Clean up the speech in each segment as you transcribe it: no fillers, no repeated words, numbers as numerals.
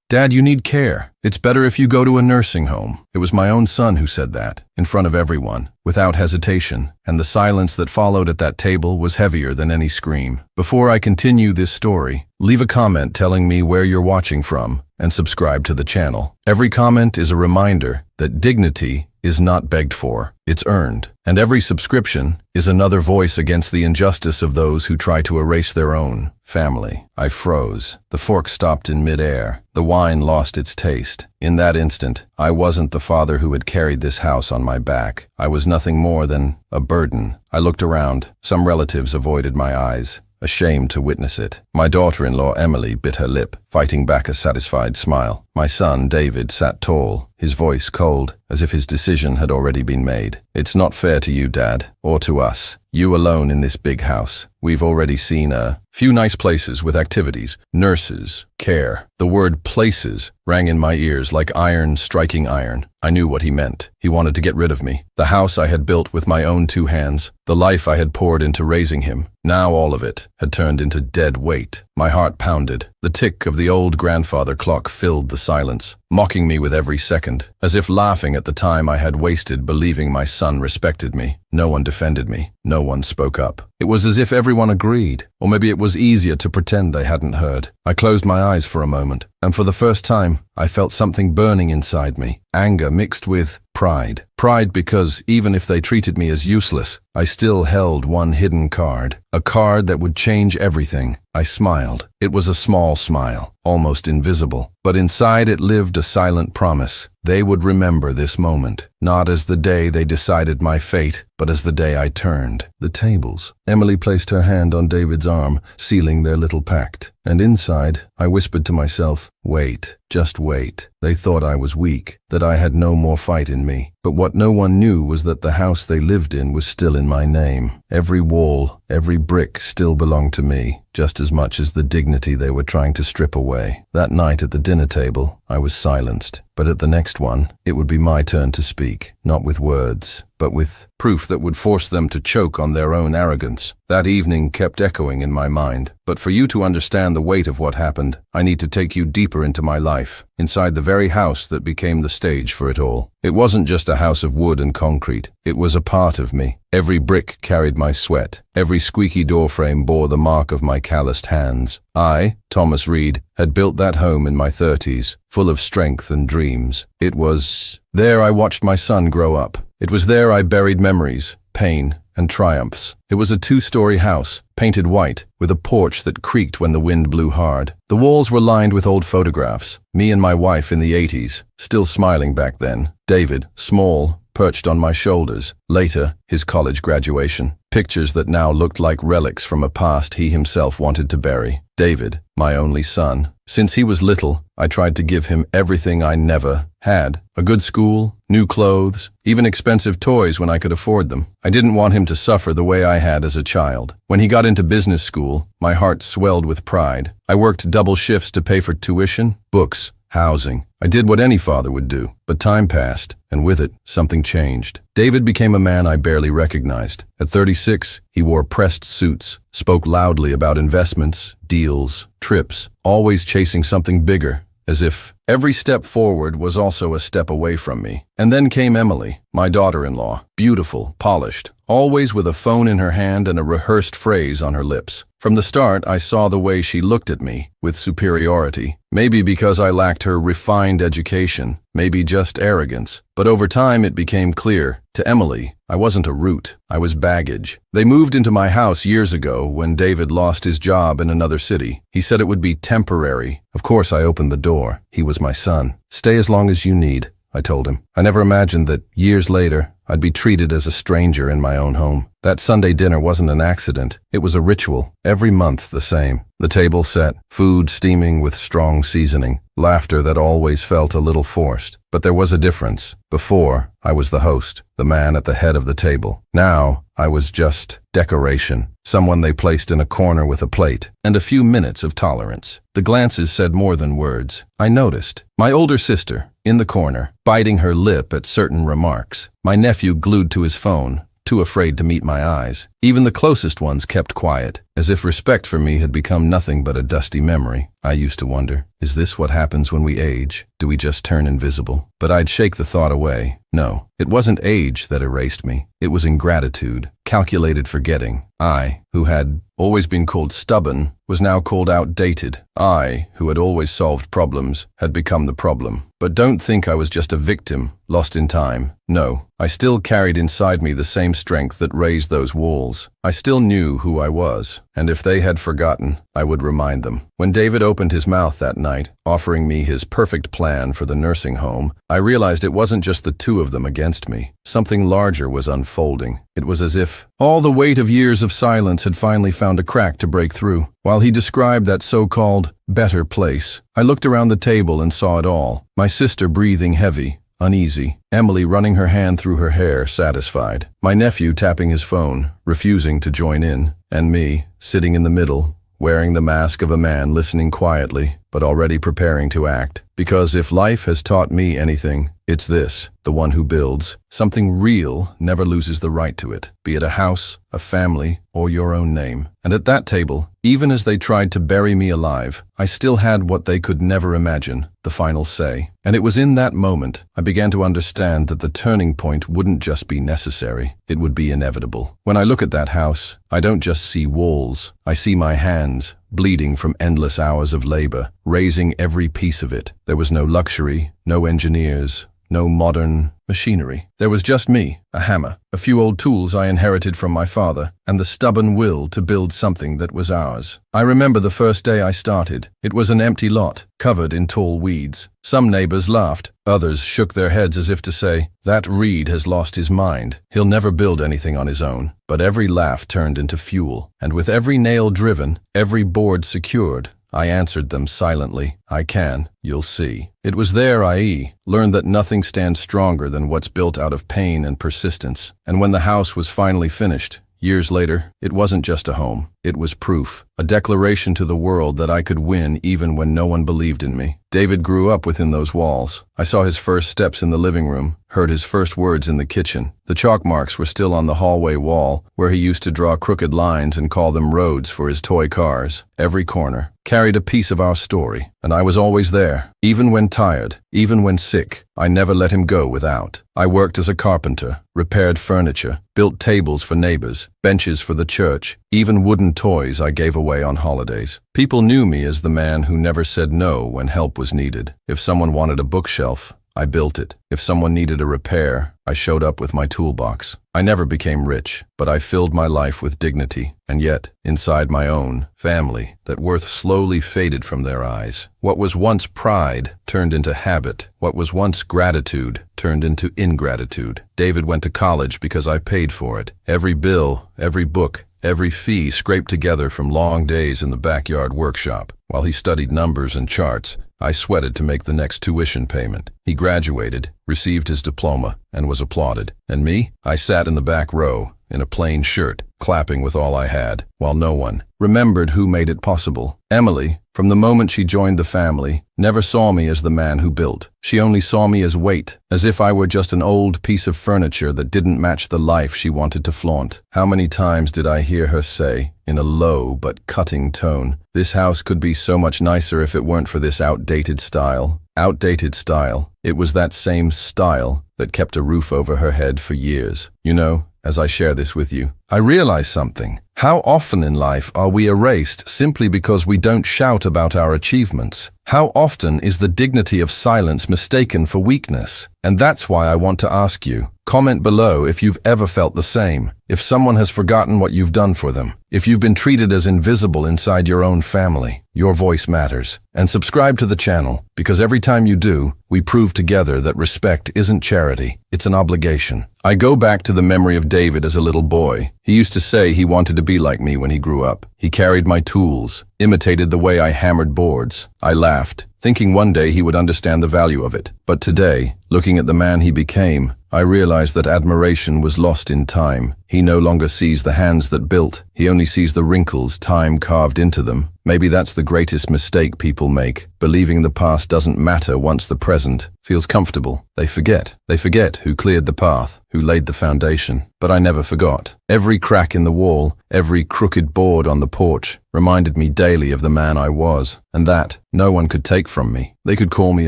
"Dad, you need care. It's better if you go to a nursing home." It was my own son who said that, in front of everyone, without hesitation, and the silence that followed at that table was heavier than any scream. Before I continue this story, leave a comment telling me where you're watching from, and subscribe to the channel. Every comment is a reminder that dignity is not begged for, it's earned. And every subscription is another voice against the injustice of those who try to erase their own family. I froze. The fork stopped in midair. The wine lost its taste. In that instant, I wasn't the father who had carried this house on my back. I was nothing more than a burden. I looked around. Some relatives avoided my eyes, ashamed to witness it. My daughter-in-law Emily bit her lip, fighting back a satisfied smile. My son David sat tall, his voice cold, as if his decision had already been made. "It's not fair to you, Dad, or to us. You alone in this big house. We've already seen a few nice places with activities, nurses, care." The word places rang in my ears like iron striking iron. I knew what he meant. He wanted to get rid of me. The house I had built with my own 2 hands, the life I had poured into raising him, now all of it had turned into dead weight. My heart pounded. The tick of the old grandfather clock filled the silence, mocking me with every second, as if laughing at the time I had wasted believing my son respected me. No one defended me. No one spoke up. It was as if everyone agreed, or maybe it was easier to pretend they hadn't heard. I closed my eyes for a moment, and for the first time, I felt something burning inside me, anger mixed with pride. Pride because, even if they treated me as useless, I still held one hidden card, a card that would change everything. I smiled. It was a small smile, almost invisible, but inside it lived a silent promise. They would remember this moment, not as the day they decided my fate, but as the day I turned the tables. Emily placed her hand on David's arm, sealing their little pact. And inside, I whispered to myself, "Wait, just wait." They thought I was weak, that I had no more fight in me. But what no one knew was that the house they lived in was still in my name. Every wall, every brick still belonged to me, just as much as the dignity they were trying to strip away. That night at the dinner table, I was silenced. But at the next one, it would be my turn to speak, not with words, but with proof that would force them to choke on their own arrogance. That evening kept echoing in my mind. But for you to understand the weight of what happened, I need to take you deeper into my life, inside the very house that became the stage for it all. It wasn't just a house of wood and concrete. It was a part of me. Every brick carried my sweat. Every squeaky doorframe bore the mark of my calloused hands. I, Thomas Reed, had built that home in my 30s, full of strength and dreams. It was there I watched my son grow up. It was there I buried memories, pain, and triumphs. It was a 2-story house, painted white, with a porch that creaked when the wind blew hard. The walls were lined with old photographs, me and my wife in the 80s, still smiling back then. David, small, perched on my shoulders. Later, his college graduation. Pictures that now looked like relics from a past he himself wanted to bury. David, my only son. Since he was little, I tried to give him everything I never had. A good school, new clothes, even expensive toys when I could afford them. I didn't want him to suffer the way I had as a child. When he got into business school, my heart swelled with pride. I worked double shifts to pay for tuition, books, housing. I did what any father would do. But time passed, and with it, something changed. David became a man I barely recognized. At 36, he wore pressed suits, spoke loudly about investments, deals, trips, always chasing something bigger, as if every step forward was also a step away from me. And then came Emily, my daughter-in-law, beautiful, polished, always with a phone in her hand and a rehearsed phrase on her lips. From the start, I saw the way she looked at me, with superiority. Maybe because I lacked her refined education, maybe just arrogance. But over time it became clear, to Emily, I wasn't a root, I was baggage. They moved into my house years ago when David lost his job in another city. He said it would be temporary. Of course I opened the door. He was my son. "Stay as long as you need," I told him. I never imagined that, years later, I'd be treated as a stranger in my own home. That Sunday dinner wasn't an accident. It was a ritual, every month the same. The table set, food steaming with strong seasoning, laughter that always felt a little forced. But there was a difference. Before, I was the host, the man at the head of the table. Now, I was just decoration, someone they placed in a corner with a plate, and a few minutes of tolerance. The glances said more than words. I noticed. My older sister, in the corner, biting her lip at certain remarks. My nephew glued to his phone, too afraid to meet my eyes. Even the closest ones kept quiet, as if respect for me had become nothing but a dusty memory. I used to wonder, is this what happens when we age? Do we just turn invisible? But I'd shake the thought away. No, it wasn't age that erased me. It was ingratitude, calculated forgetting. I, who had always been called stubborn, was now called outdated. I, who had always solved problems, had become the problem. But don't think I was just a victim, lost in time. No, I still carried inside me the same strength that raised those walls. I still knew who I was, and if they had forgotten, I would remind them. When David opened his mouth that night, offering me his perfect plan for the nursing home, I realized it wasn't just the two of them against me. Something larger was unfolding. It was as if all the weight of years of silence had finally found a crack to break through. While he described that so-called better place, I looked around the table and saw it all. My sister breathing heavy, uneasy. Emily running her hand through her hair, satisfied. My nephew tapping his phone, refusing to join in. And me, sitting in the middle, wearing the mask of a man listening quietly, but already preparing to act. Because if life has taught me anything, it's this: the one who builds something real never loses the right to it, be it a house, a family, or your own name. And at that table, even as they tried to bury me alive, I still had what they could never imagine, the final say. And it was in that moment I began to understand that the turning point wouldn't just be necessary, it would be inevitable. When I look at that house, I don't just see walls, I see my hands, bleeding from endless hours of labor, raising every piece of it. There was no luxury, no engineers, no modern machinery. There was just me, a hammer, a few old tools I inherited from my father, and the stubborn will to build something that was ours. I remember the first day I started. It was an empty lot, covered in tall weeds. Some neighbors laughed. Others shook their heads as if to say, "That Reed has lost his mind. He'll never build anything on his own." But every laugh turned into fuel, and with every nail driven, every board secured, I answered them silently, "I can, you'll see." It was there I learned that nothing stands stronger than what's built out of pain and persistence. And when the house was finally finished, years later, it wasn't just a home. It was proof, a declaration to the world that I could win even when no one believed in me. David grew up within those walls. I saw his first steps in the living room, heard his first words in the kitchen. The chalk marks were still on the hallway wall, where he used to draw crooked lines and call them roads for his toy cars. Every corner carried a piece of our story, and I was always there. Even when tired, even when sick, I never let him go without. I worked as a carpenter, repaired furniture, built tables for neighbors, benches for the church, even wooden toys I gave away on holidays. People knew me as the man who never said no when help was needed. If someone wanted a bookshelf, I built it. If someone needed a repair, I showed up with my toolbox. I never became rich, but I filled my life with dignity. And yet, inside my own family, that worth slowly faded from their eyes. What was once pride turned into habit. What was once gratitude turned into ingratitude. David went to college because I paid for it. Every bill, every book, every fee scraped together from long days in the backyard workshop. While he studied numbers and charts, I sweated to make the next tuition payment. He graduated, received his diploma, and was applauded. And me? I sat in the back row, in a plain shirt, clapping with all I had, while no one remembered who made it possible. Emily, from the moment she joined the family, never saw me as the man who built. She only saw me as weight, as if I were just an old piece of furniture that didn't match the life she wanted to flaunt. How many times did I hear her say, in a low but cutting tone, "This house could be so much nicer if it weren't for this outdated style." Outdated style. It was that same style that kept a roof over her head for years. You know, as I share this with you, I realize something. How often in life are we erased simply because we don't shout about our achievements? How often is the dignity of silence mistaken for weakness? And that's why I want to ask you, comment below if you've ever felt the same, if someone has forgotten what you've done for them, if you've been treated as invisible inside your own family. Your voice matters. And subscribe to the channel, because every time you do, we prove together that respect isn't charity, it's an obligation. I go back to the memory of David as a little boy. He used to say he wanted to be like me when he grew up. He carried my tools, imitated the way I hammered boards. I laughed, thinking one day he would understand the value of it. But today, looking at the man he became, I realized that admiration was lost in time. He no longer sees the hands that built, he only sees the wrinkles time carved into them. Maybe that's the greatest mistake people make, believing the past doesn't matter once the present feels comfortable. They forget who cleared the path, who laid the foundation. But I never forgot. Every crack in the wall, every crooked board on the porch reminded me daily of the man I was, and that no one could take from me. They could call me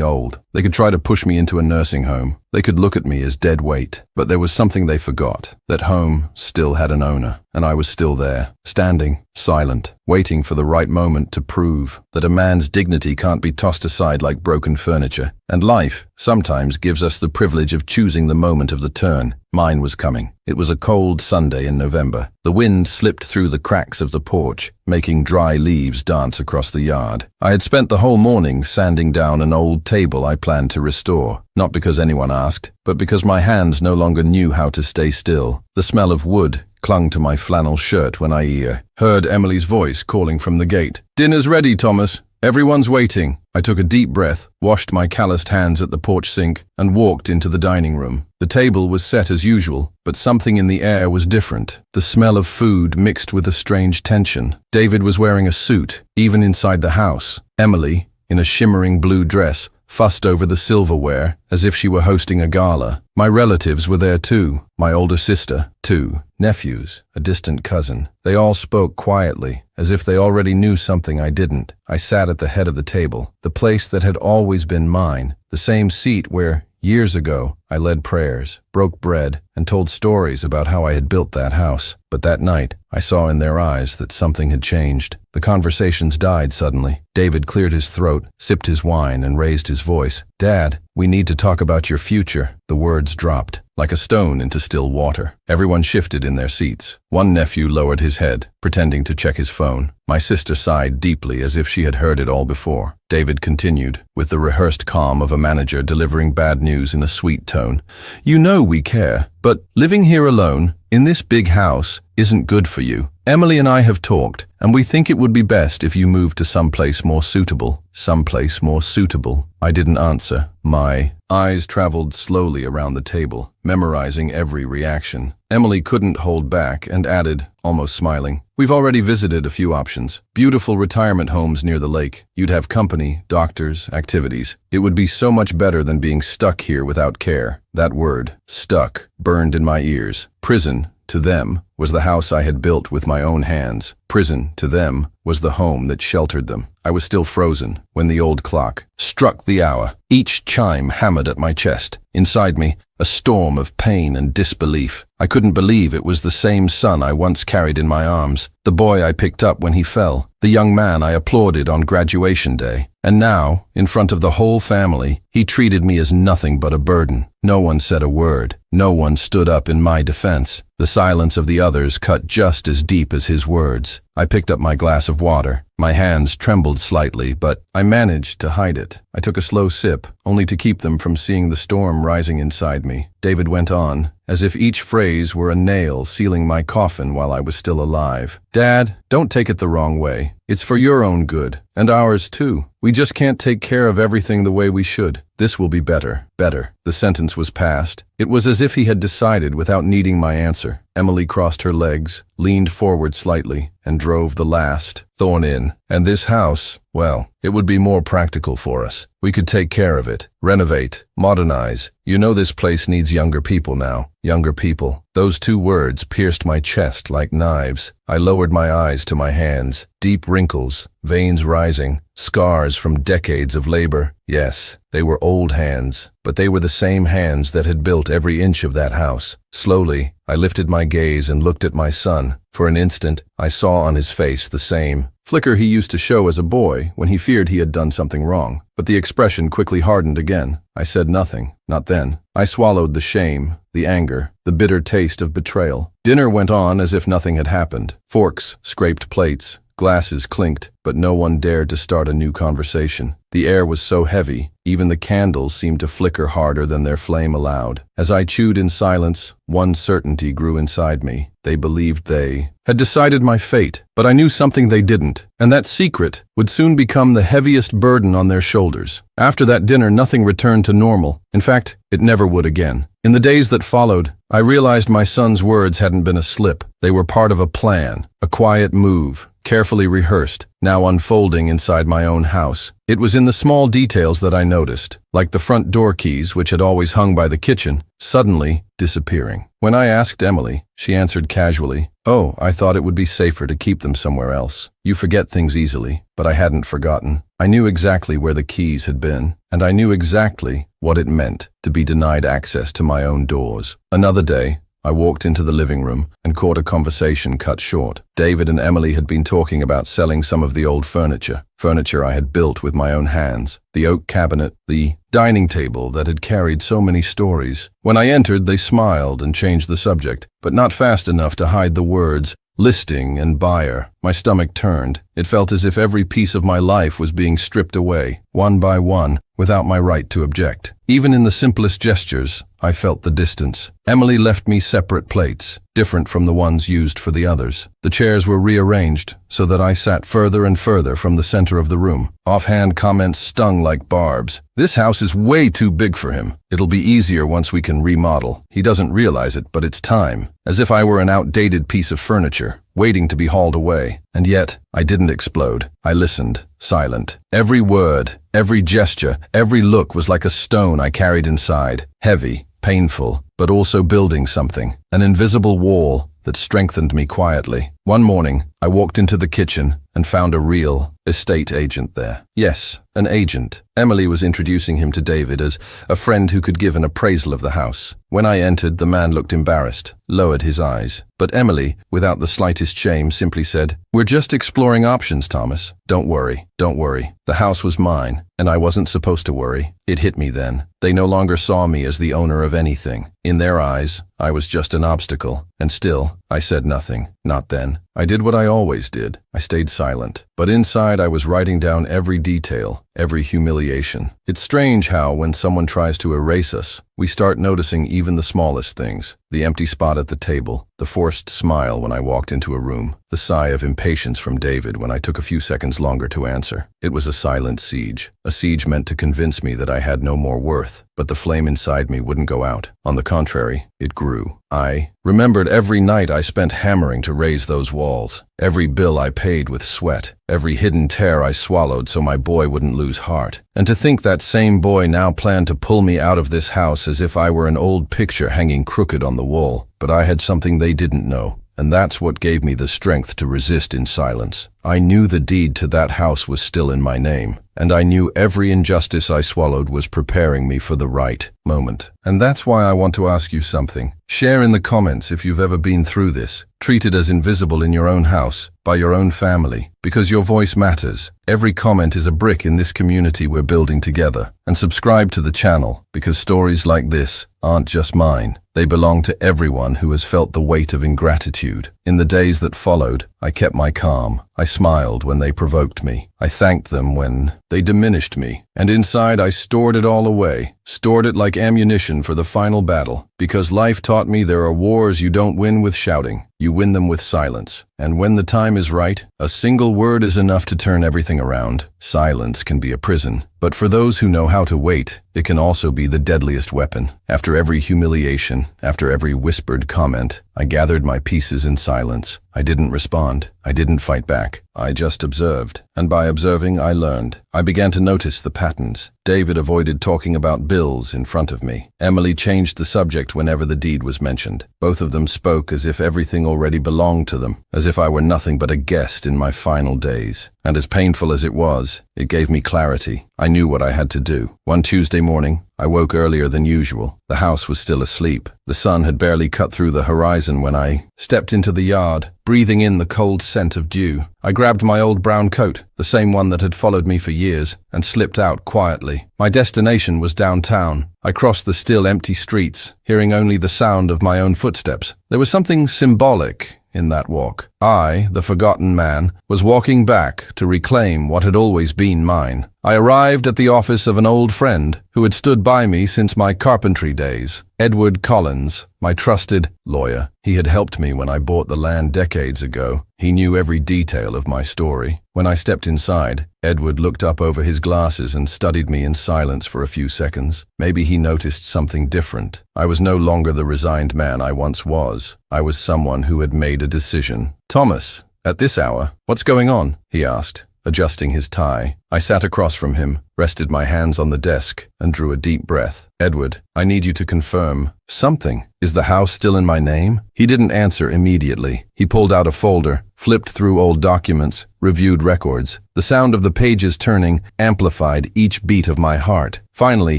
old. They could try to push me into a nursing home. They could look at me as dead weight. But there was something they forgot, that home still had an owner, and I was still there, standing, silent, waiting for the right moment to prove that a man's dignity can't be tossed aside like broken furniture. And life sometimes gives us the privilege of choosing the moment of the turn. Mine was coming. It was a cold Sunday in November. The wind slipped through the cracks of the porch, making dry leaves dance across the yard. I had spent the whole morning sanding down an old table I planned to restore, not because anyone asked, but because my hands no longer knew how to stay still. The smell of wood clung to my flannel shirt when I heard Emily's voice calling from the gate. "Dinner's ready, Thomas. Everyone's waiting." I took a deep breath, washed my calloused hands at the porch sink, and walked into the dining room. The table was set as usual, but something in the air was different. The smell of food mixed with a strange tension. David was wearing a suit, even inside the house. Emily, in a shimmering blue dress, fussed over the silverware as if she were hosting a gala. My relatives were there too. My older sister, 2 nephews, a distant cousin. They all spoke quietly, as if they already knew something I didn't. I sat at the head of the table, the place that had always been mine, the same seat where, years ago, I led prayers, broke bread, and told stories about how I had built that house. But that night, I saw in their eyes that something had changed. The conversations died suddenly. David cleared his throat, sipped his wine, and raised his voice. "Dad, we need to talk about your future." The words dropped, like a stone into still water. Everyone shifted in their seats. One nephew lowered his head, pretending to check his phone. My sister sighed deeply as if she had heard it all before. David continued, with the rehearsed calm of a manager delivering bad news in a sweet tone. "You know we care, but living here alone, in this big house, isn't good for you. Emily and I have talked, and we think it would be best if you moved to someplace more suitable." Someplace more suitable. I didn't answer. My eyes traveled slowly around the table, memorizing every reaction. Emily couldn't hold back and added, almost smiling, "We've already visited a few options. Beautiful retirement homes near the lake. You'd have company, doctors, activities. It would be so much better than being stuck here without care." That word, stuck, burned in my ears. Prison, to them, was the house I had built with my own hands. Prison, to them, was the home that sheltered them. I was still frozen when the old clock struck the hour. Each chime hammered at my chest. Inside me, a storm of pain and disbelief. I couldn't believe it was the same son I once carried in my arms, the boy I picked up when he fell, the young man I applauded on graduation day. And now, in front of the whole family, he treated me as nothing but a burden. No one said a word. No one stood up in my defense. The silence of the others cut just as deep as his words. I picked up my glass of water. My hands trembled slightly, but I managed to hide it. I took a slow sip, only to keep them from seeing the storm rising inside me. David went on, as if each phrase were a nail sealing my coffin while I was still alive. "Dad, don't take it the wrong way. It's for your own good, and ours too. We just can't take care of everything the way we should. This will be better, better." The sentence was passed. It was as if he had decided without needing my answer. Emily crossed her legs, leaned forward slightly, and drove the last thorn in. "And this house, well, it would be more practical for us. We could take care of it, renovate, modernize. You know this place needs younger people now. Younger people." Those 2 words pierced my chest like knives. I lowered my eyes to my hands. Deep wrinkles, veins rising, scars from decades of labor. Yes, they were old hands, but they were the same hands that had built every inch of that house. Slowly, I lifted my gaze and looked at my son. For an instant, I saw on his face the same flicker he used to show as a boy when he feared he had done something wrong. But the expression quickly hardened again. I said nothing, not then. I swallowed the shame, the anger, the bitter taste of betrayal. Dinner went on as if nothing had happened. Forks scraped plates, glasses clinked, but no one dared to start a new conversation. The air was so heavy, even the candles seemed to flicker harder than their flame allowed. As I chewed in silence, one certainty grew inside me. They believed they had decided my fate, but I knew something they didn't, and that secret would soon become the heaviest burden on their shoulders. After that dinner, nothing returned to normal. In fact, it never would again. In the days that followed, I realized my son's words hadn't been a slip. They were part of a plan, a quiet move, carefully rehearsed, now unfolding inside my own house. It was in the small details that I noticed, like the front door keys, which had always hung by the kitchen, suddenly disappearing. When I asked Emily, she answered casually, "Oh, I thought it would be safer to keep them somewhere else. You forget things easily," but I hadn't forgotten. I knew exactly where the keys had been, and I knew exactly what it meant to be denied access to my own doors. Another day, I walked into the living room and caught a conversation cut short. David and Emily had been talking about selling some of the old furniture I had built with my own hands, the oak cabinet, the dining table that had carried so many stories. When I entered, they smiled and changed the subject, but not fast enough to hide the words listing and buyer. My stomach turned. It felt as if every piece of my life was being stripped away, one by one, without my right to object. Even in the simplest gestures, I felt the distance. Emily left me separate plates, different from the ones used for the others. The chairs were rearranged so that I sat further and further from the center of the room. Offhand comments stung like barbs. "This house is way too big for him. It'll be easier once we can remodel. He doesn't realize it, but it's time." As if I were an outdated piece of furniture, waiting to be hauled away. And yet, I didn't explode. I listened, silent. Every word, every gesture, every look was like a stone I carried inside, heavy, painful, but also building something, an invisible wall that strengthened me quietly. One morning, I walked into the kitchen and found a real estate agent there. Yes, an agent. Emily was introducing him to David as a friend who could give an appraisal of the house. When I entered, the man looked embarrassed, lowered his eyes. But Emily, without the slightest shame, simply said, "We're just exploring options, Thomas. Don't worry, don't worry. The house was mine, and I wasn't supposed to worry." It hit me then. They no longer saw me as the owner of anything. In their eyes, I was just an obstacle. And still, I said nothing. Not then. I did what I always did. I stayed silent. But inside, I was writing down every detail, every humiliation. It's strange how, when someone tries to erase us, we start noticing even the smallest things. The empty spot at the table, the forced smile when I walked into a room, the sigh of impatience from David when I took a few seconds longer to answer. It was a silent siege, a siege meant to convince me that I had no more worth, but the flame inside me wouldn't go out. On the contrary, it grew. I remembered every night I spent hammering to raise those walls, every bill I paid with sweat, every hidden tear I swallowed so my boy wouldn't lose heart. And to think that same boy now planned to pull me out of this house as if I were an old picture hanging crooked on the wall. But I had something they didn't know, and that's what gave me the strength to resist in silence. I knew the deed to that house was still in my name, and I knew every injustice I swallowed was preparing me for the right moment. And that's why I want to ask you something. Share in the comments if you've ever been through this, treated as invisible in your own house, by your own family, because your voice matters. Every comment is a brick in this community we're building together. And subscribe to the channel, because stories like this aren't just mine. They belong to everyone who has felt the weight of ingratitude. In the days that followed, I kept my calm. I smiled when they provoked me. I thanked them when they diminished me. And inside I stored it all away, stored it like ammunition for the final battle. Because life taught me there are wars you don't win with shouting. You win them with silence. And when the time is right, a single word is enough to turn everything around. Silence can be a prison. But for those who know how to wait, it can also be the deadliest weapon. After every humiliation, after every whispered comment, I gathered my pieces in silence. I didn't respond. I didn't fight back. I just observed. And by observing, I learned. I began to notice the patterns. David avoided talking about bills in front of me. Emily changed the subject whenever the deed was mentioned. Both of them spoke as if everything already belonged to them, as if I were nothing but a guest in my final days. And as painful as it was, it gave me clarity. I knew what I had to do. One Tuesday morning, I woke earlier than usual. The house was still asleep. The sun had barely cut through the horizon when I stepped into the yard, breathing in the cold scent of dew. I grabbed my old brown coat, the same one that had followed me for years, and slipped out quietly. My destination was downtown. I crossed the still empty streets, hearing only the sound of my own footsteps. There was something symbolic in that walk. I, the forgotten man, was walking back to reclaim what had always been mine. I arrived at the office of an old friend who had stood by me since my carpentry days, Edward Collins, my trusted lawyer. He had helped me when I bought the land decades ago. He knew every detail of my story. When I stepped inside, Edward looked up over his glasses and studied me in silence for a few seconds. Maybe he noticed something different. I was no longer the resigned man I once was. I was someone who had made a decision. "Thomas, at this hour, what's going on?" he asked, adjusting his tie. I sat across from him, rested my hands on the desk, and drew a deep breath. "Edward, I need you to confirm something. Is the house still in my name?" He didn't answer immediately. He pulled out a folder, flipped through old documents, reviewed records. The sound of the pages turning amplified each beat of my heart. Finally,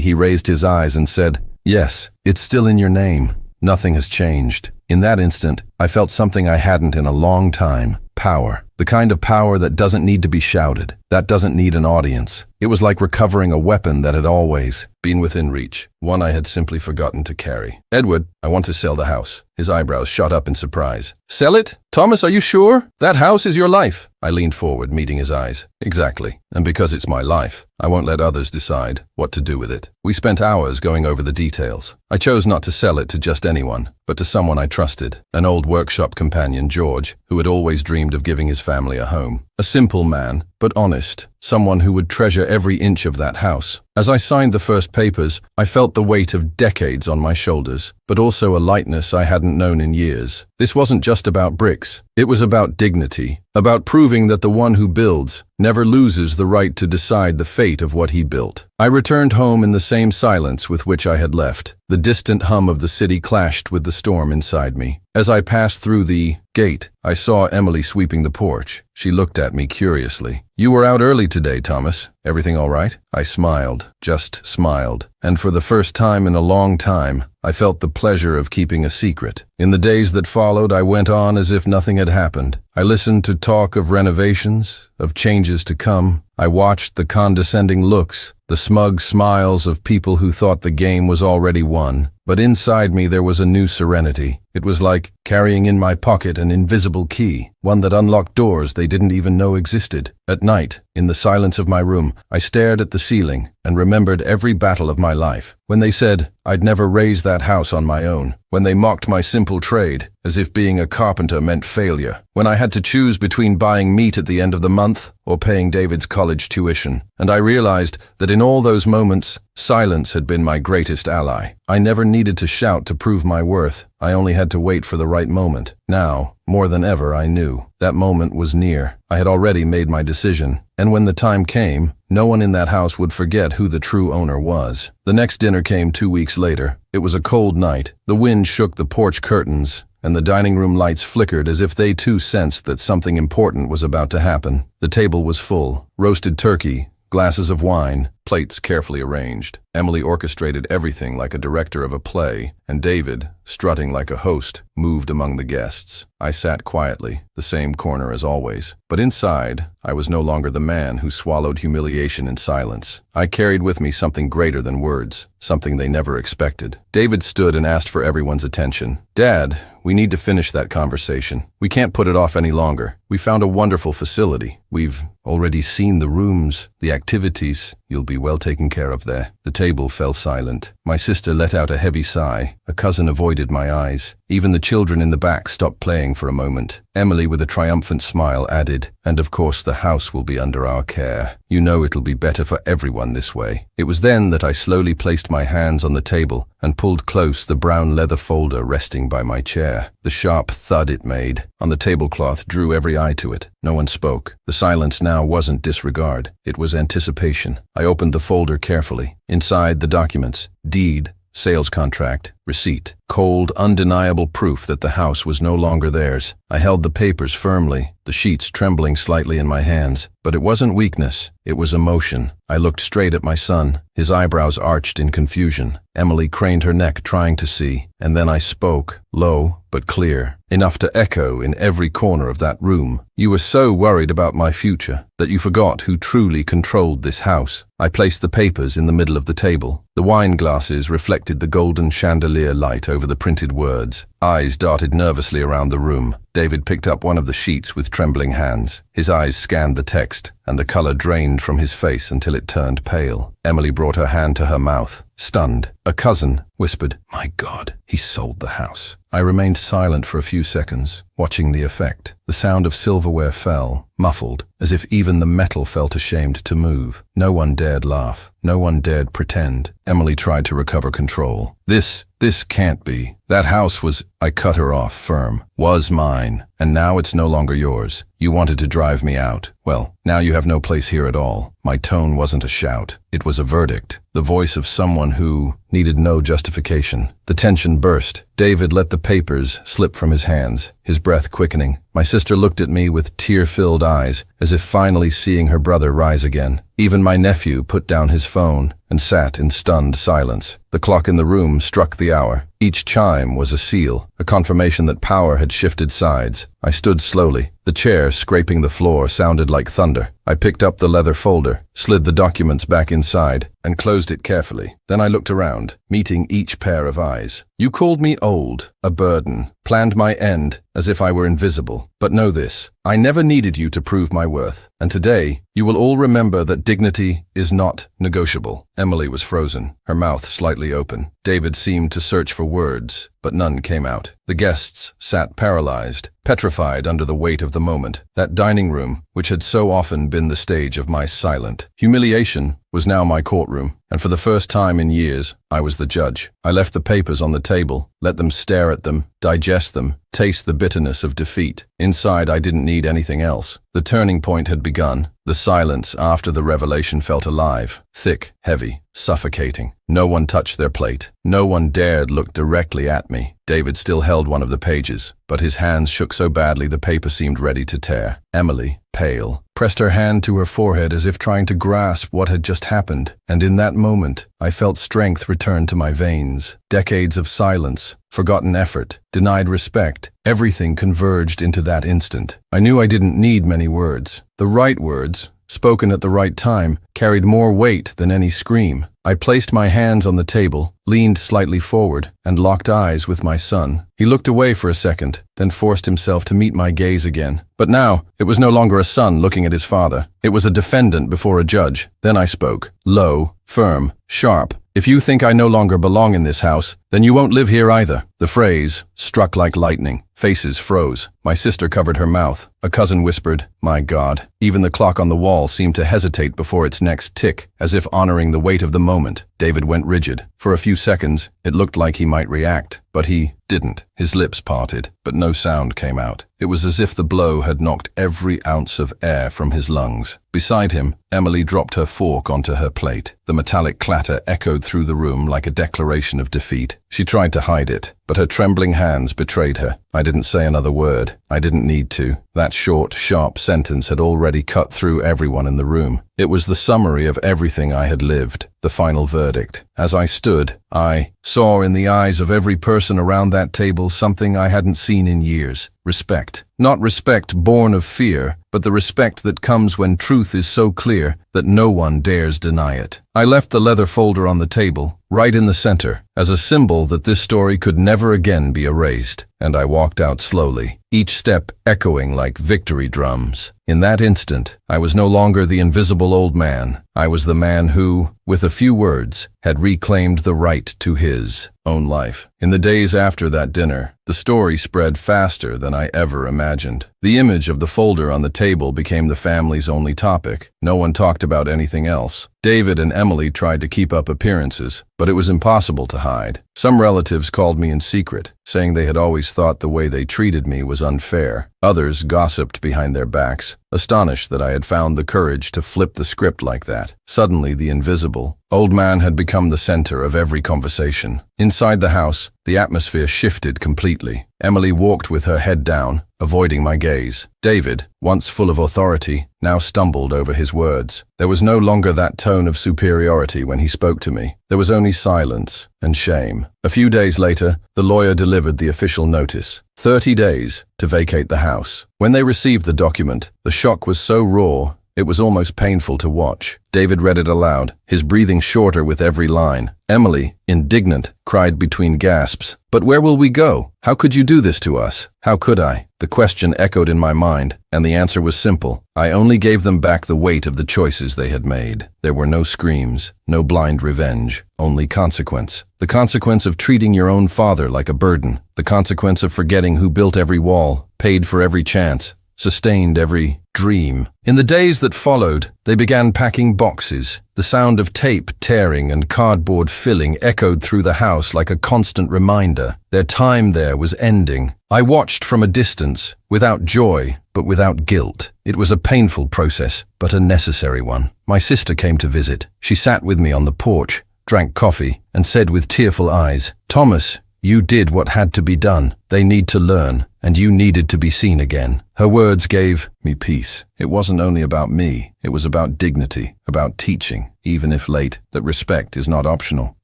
he raised his eyes and said, "Yes, it's still in your name. Nothing has changed." In that instant, I felt something I hadn't in a long time. Power. The kind of power that doesn't need to be shouted, that doesn't need an audience. It was like recovering a weapon that had always been within reach, one I had simply forgotten to carry. "Edward, I want to sell the house." His eyebrows shot up in surprise. "Sell it? Thomas, are you sure? That house is your life." I leaned forward, meeting his eyes. "Exactly. And because it's my life, I won't let others decide what to do with it." We spent hours going over the details. I chose not to sell it to just anyone, but to someone I trusted, an old workshop companion, George, who had always dreamed of giving his family a home. A simple man, but honest, someone who would treasure every inch of that house. As I signed the first papers, I felt the weight of decades on my shoulders, but also a lightness I hadn't known in years. This wasn't just about bricks. It was about dignity, about proving that the one who builds never loses the right to decide the fate of what he built. I returned home in the same silence with which I had left. The distant hum of the city clashed with the storm inside me. As I passed through the gate, I saw Emily sweeping the porch. She looked at me curiously. "You were out early today, Thomas. Everything all right?" I smiled, just smiled. And for the first time in a long time, I felt the pleasure of keeping a secret. In the days that followed, I went on as if nothing had happened. I listened to talk of renovations, of changes to come. I watched the condescending looks, the smug smiles of people who thought the game was already won. But inside me there was a new serenity. It was like carrying in my pocket an invisible key, one that unlocked doors they didn't even know existed. At night, in the silence of my room, I stared at the ceiling and remembered every battle of my life. When they said I'd never raise that house on my own, when they mocked my simple trade, as if being a carpenter meant failure, when I had to choose between buying meat at the end of the month or paying David's college tuition. And I realized that in all those moments, silence had been my greatest ally. I never needed to shout to prove my worth. I only had to wait for the right moment. Now, more than ever, I knew that moment was near. I had already made my decision, and when the time came, no one in that house would forget who the true owner was. The next dinner came 2 weeks later. It was a cold night. The wind shook the porch curtains, and the dining room lights flickered as if they too sensed that something important was about to happen. The table was full. Roasted turkey, glasses of wine, plates carefully arranged. Emily orchestrated everything like a director of a play, and David, strutting like a host, moved among the guests. I sat quietly, the same corner as always. But inside, I was no longer the man who swallowed humiliation in silence. I carried with me something greater than words, something they never expected. David stood and asked for everyone's attention. "Dad, we need to finish that conversation. We can't put it off any longer. We found a wonderful facility. We've already seen the rooms, the activities. You'll be well taken care of there." The table fell silent. My sister let out a heavy sigh. A cousin avoided my eyes. Even the children in the back stopped playing for a moment. Emily, with a triumphant smile, added, "And of course the house will be under our care. You know it'll be better for everyone this way." It was then that I slowly placed my hands on the table and pulled close the brown leather folder resting by my chair. The sharp thud it made on the tablecloth drew every eye to it. No one spoke. The silence now wasn't disregard. It was anticipation. I opened the folder carefully. Inside, the documents: deed, sales contract, receipt, cold, undeniable proof that the house was no longer theirs. I held the papers firmly, the sheets trembling slightly in my hands. But it wasn't weakness, it was emotion. I looked straight at my son, his eyebrows arched in confusion. Emily craned her neck, trying to see, and then I spoke, low but clear, enough to echo in every corner of that room. "You were so worried about my future that you forgot who truly controlled this house." I placed the papers in the middle of the table. The wine glasses reflected the golden chandelier light over the printed words. Eyes darted nervously around the room. David picked up one of the sheets with trembling hands. His eyes scanned the text, and the color drained from his face until it turned pale. Emily brought her hand to her mouth, stunned. A cousin whispered, "My God, he sold the house." I remained silent for a few seconds, watching the effect. The sound of silverware fell, muffled, as if even the metal felt ashamed to move. No one dared laugh. No one dared pretend. Emily tried to recover control. This can't be. That house was, I cut her off firm, was mine, and now it's no longer yours. You wanted to drive me out. Well, now you have no place here at all. My tone wasn't a shout. It was a verdict, the voice of someone who needed no justification. The tension burst. David let the papers slip from his hands, his breath quickening. My sister looked at me with tear-filled eyes, as if finally seeing her brother rise again. Even my nephew put down his phone and sat in stunned silence. The clock in the room struck the hour. Each chime was a seal, a confirmation that power had shifted sides. I stood slowly. The chair scraping the floor sounded like thunder. I picked up the leather folder, slid the documents back inside, and closed it carefully. Then I looked around, meeting each pair of eyes. You called me old, a burden, planned my end as if I were invisible. But know this, I never needed you to prove my worth. And today, you will all remember that dignity is not negotiable. Emily was frozen, her mouth slightly open. David seemed to search for words, but none came out. The guests sat paralyzed, petrified under the weight of the moment. That dining room, which had so often been the stage of my silent humiliation, was now my courtroom, and for the first time in years, I was the judge. I left the papers on the table, let them stare at them, digest them, taste the bitterness of defeat. Inside, I didn't need anything else. The turning point had begun. The silence after the revelation felt alive, thick, heavy, suffocating. No one touched their plate. No one dared look directly at me. David still held one of the pages, but his hands shook so badly the paper seemed ready to tear. Emily, pale, pressed her hand to her forehead as if trying to grasp what had just happened, and in that moment, I felt strength return to my veins. Decades of silence, forgotten effort, denied respect, everything converged into that instant. I knew I didn't need many words. The right words, spoken at the right time, carried more weight than any scream. I placed my hands on the table, leaned slightly forward, and locked eyes with my son. He looked away for a second, then forced himself to meet my gaze again. But now, it was no longer a son looking at his father. It was a defendant before a judge. Then I spoke, low, firm, sharp. If you think I no longer belong in this house, then you won't live here either. The phrase struck like lightning. Faces froze. My sister covered her mouth. A cousin whispered, "My God." Even the clock on the wall seemed to hesitate before its next tick, as if honoring the weight of the moment. David went rigid. For a few seconds, it looked like he might react, but he didn't. His lips parted, but no sound came out. It was as if the blow had knocked every ounce of air from his lungs. Beside him, Emily dropped her fork onto her plate. The metallic clatter echoed through the room like a declaration of defeat. She tried to hide it, but her trembling hands betrayed her. I didn't say another word. I didn't need to. That short, sharp sentence had already cut through everyone in the room. It was the summary of everything I had lived, the final verdict. As I stood, I saw in the eyes of every person around that table something I hadn't seen in years. Respect. Not respect born of fear, but the respect that comes when truth is so clear that no one dares deny it. I left the leather folder on the table, right in the center, as a symbol that this story could never again be erased, and I walked out slowly, each step echoing like victory drums. In that instant, I was no longer the invisible old man. I was the man who, with a few words, had reclaimed the right to his own life. In the days after that dinner, the story spread faster than I ever imagined. The image of the folder on the table became the family's only topic. No one talked about anything else. David and Emily tried to keep up appearances, but it was impossible to hide. Some relatives called me in secret, saying they had always thought the way they treated me was unfair. Others gossiped behind their backs, astonished that I had found the courage to flip the script like that. Suddenly, the invisible old man had become the center of every conversation. Inside the house, the atmosphere shifted completely. Emily walked with her head down, avoiding my gaze. David, once full of authority, now stumbled over his words. There was no longer that tone of superiority when he spoke to me. There was only silence and shame. A few days later, the lawyer delivered the official notice. 30 days to vacate the house. When they received the document, the shock was so raw, it was almost painful to watch. David read it aloud, his breathing shorter with every line. Emily, indignant, cried between gasps, But where will we go? How could you do this to us? How could I? The question echoed in my mind, and the answer was simple. I only gave them back the weight of the choices they had made. There were no screams, no blind revenge, only consequence. The consequence of treating your own father like a burden. The consequence of forgetting who built every wall, paid for every chance, sustained every dream. In the days that followed, they began packing boxes. The sound of tape tearing and cardboard filling echoed through the house like a constant reminder. Their time there was ending. I watched from a distance, without joy, but without guilt. It was a painful process, but a necessary one. My sister came to visit. She sat with me on the porch, drank coffee, and said with tearful eyes, "Thomas, you did what had to be done. They need to learn, and you needed to be seen again." Her words gave me peace. It wasn't only about me. It was about dignity, about teaching, even if late, that respect is not optional.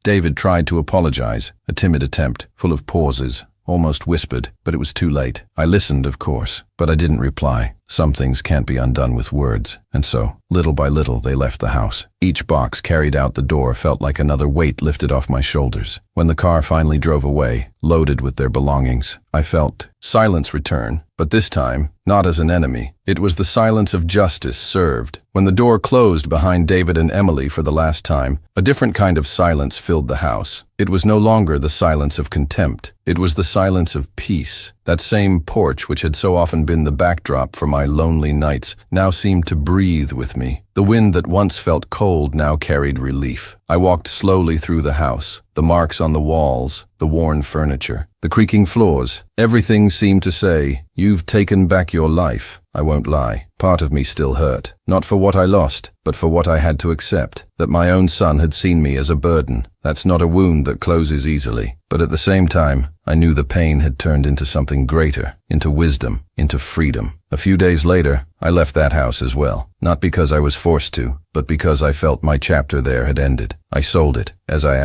David tried to apologize, a timid attempt, full of pauses, almost whispered, but it was too late. I listened, of course, but I didn't reply. Some things can't be undone with words, and so, little by little, they left the house. Each box carried out the door felt like another weight lifted off my shoulders. When the car finally drove away, loaded with their belongings, I felt silence return, but this time, not as an enemy. It was the silence of justice served. When the door closed behind David and Emily for the last time, a different kind of silence filled the house. It was no longer the silence of contempt. It was the silence of peace. That same porch which had so often been the backdrop for my lonely nights now seemed to breathe with me. The wind that once felt cold now carried relief. I walked slowly through the house. The marks on the walls, the worn furniture, the creaking floors, everything seemed to say, "You've taken back your life." I won't lie. Part of me still hurt. Not for what I lost, but for what I had to accept. That my own son had seen me as a burden. That's not a wound that closes easily. But at the same time, I knew the pain had turned into something greater, into wisdom, into freedom. A few days later, I left that house as well. Not because I was forced to, but because I felt my chapter there had ended. I sold it, as I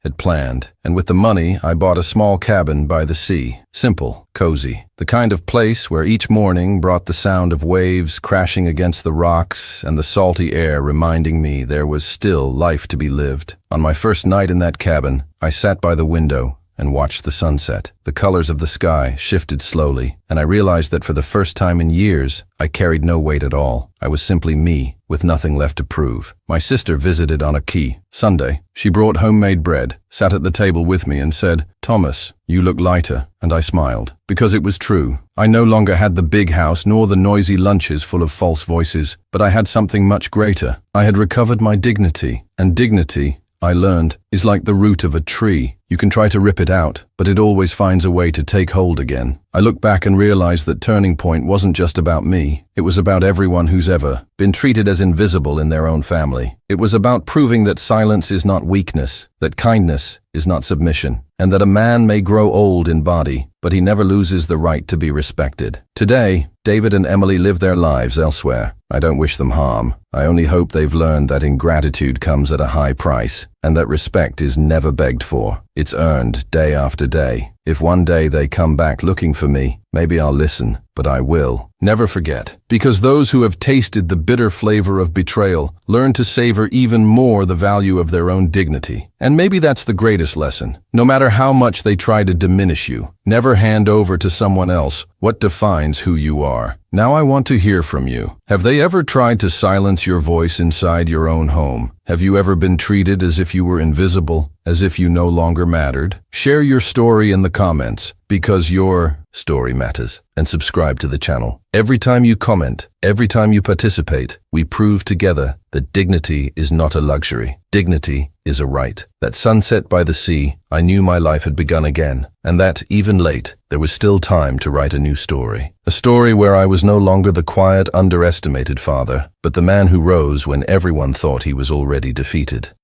had planned, and with the money I bought a small cabin by the sea. Simple, cozy, the kind of place where each morning brought the sound of waves crashing against the rocks and the salty air reminding me there was still life to be lived. On my first night in that cabin, I sat by the window and watched the sunset. The colors of the sky shifted slowly, and I realized that for the first time in years, I carried no weight at all. I was simply me, with nothing left to prove. My sister visited on a key Sunday. She brought homemade bread, sat at the table with me and said, "Thomas, you look lighter," and I smiled. Because it was true. I no longer had the big house nor the noisy lunches full of false voices, but I had something much greater. I had recovered my dignity, and dignity, I learned, is like the root of a tree. You can try to rip it out, but it always finds a way to take hold again. I look back and realize that Turning Point wasn't just about me. It was about everyone who's ever been treated as invisible in their own family. It was about proving that silence is not weakness, that kindness is not submission, and that a man may grow old in body, but he never loses the right to be respected. Today, David and Emily live their lives elsewhere. I don't wish them harm. I only hope they've learned that ingratitude comes at a high price, and that respect is never begged for. It's earned day after day. If one day they come back looking for me, maybe I'll listen, but I will never forget. Because those who have tasted the bitter flavor of betrayal learn to savor even more the value of their own dignity. And maybe that's the greatest lesson. No matter how much they try to diminish you, never hand over to someone else what defines who you are. Now I want to hear from you. Have they ever tried to silence your voice inside your own home? Have you ever been treated as if you were invisible, as if you no longer mattered? Share your story in the comments, because your story matters. And subscribe to the channel. Every time you comment, every time you participate, we prove together that dignity is not a luxury. Dignity is a right. That sunset by the sea, I knew my life had begun again, and that, even late, there was still time to write a new story. A story where I was no longer the quiet, underestimated father, but the man who rose when everyone thought he was already defeated.